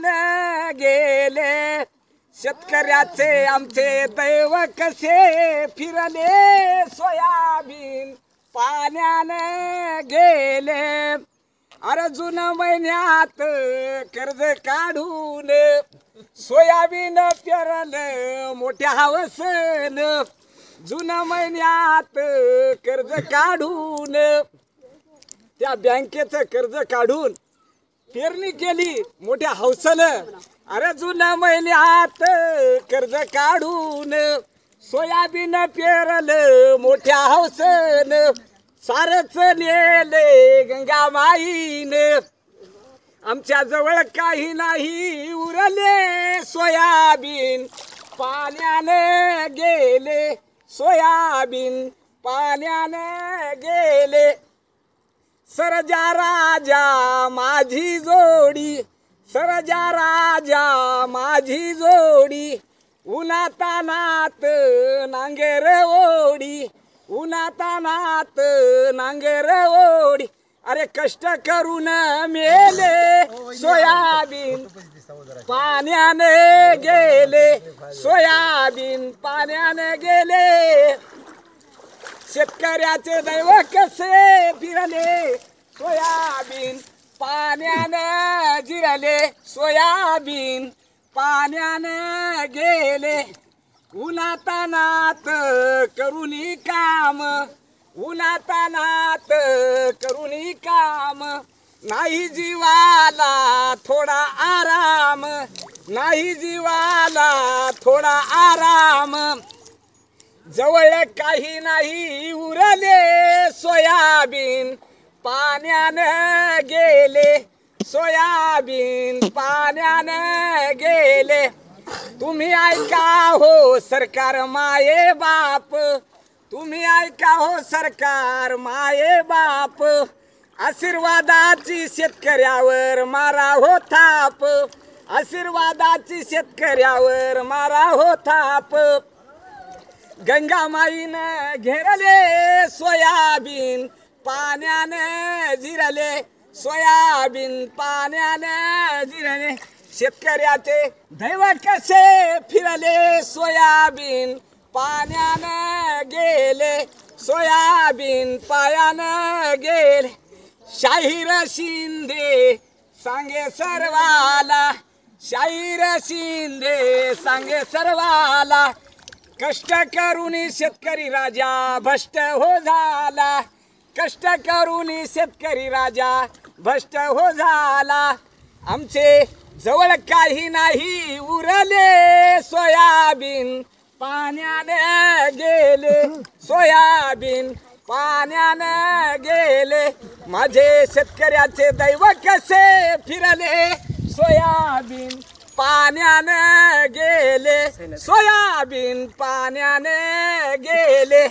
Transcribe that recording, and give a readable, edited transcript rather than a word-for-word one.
पाण्याने गेले शेतकऱ्याचे आमचे दैव कसे फिरले सोयाबीन पाण्याने गेले अरे जून महिन्यात कर्ज काढून सोयाबीन पेरलं मोठ्या हवसन जून महिन्यात कर्ज काढून त्या बँकेचं कर्ज काढून पेरणी केली मोठ्या हौसनं अरे जून महिन्यात कर्ज काढून सोयाबीन पेरलं मोठ्या हौसन सारच नेले गंगामाईने आमच्या जवळ काही नाही उरले सोयाबीन पाण्याने गेले सोयाबीन पाण्याने गेले सरजा राजा माझी जोडी सरजा राजा माझी जोडी उन्हातानात नांगेर ओढी उन्हातानात नांगेर ओढी अरे कष्ट करून मेले सोयाबीन पाण्याने गेले सोयाबीन पाण्याने गेले शेतकऱ्याचे दैव कसे फिरले सोयाबीन पाण्याने जिरले सोयाबीन पाण्याने गेले उन्हातानात करुनी काम उन्हातानात करुनी काम नाही जीवाला थोडा आराम नाही जीवाला थोडा आराम जवळ काही नाही उरले सोयाबीन पाण्याने गेले सोयाबीन पाण्याने गेले तुम्ही ऐका हो सरकार माये बाप तुम्ही ऐका हो सरकार माये बाप आशीर्वादाची शेतकऱ्यावर मारा हो थाप आशीर्वादाची शेतकऱ्यावर मारा हो थाप गंगामाईने घेरले सोयाबीन पाण्याने जिरले सोयाबीन पाण्याने जिरले शेतकऱ्याचे दैव कसे फिरले सोयाबीन पाण्याने गेले सोयाबीन पायाने गेले शाहीर शिंदे सांगे सर्वाला शाहीर शिंदे सांगे सर्वाला कष्ट करून शेतकरी राजा भ्रष्ट हो झाला कष्ट करून शेतकरी राजा भ्रष्ट हो झाला आमचे जवळ काही नाही उरले सोयाबीन पाण्याने गेले सोयाबीन पाण्याने गेले माझे शेतकऱ्याचे दैव कसे फिरले सोयाबीन पाण्याने गेले सोयाबीन पाण्याने गेले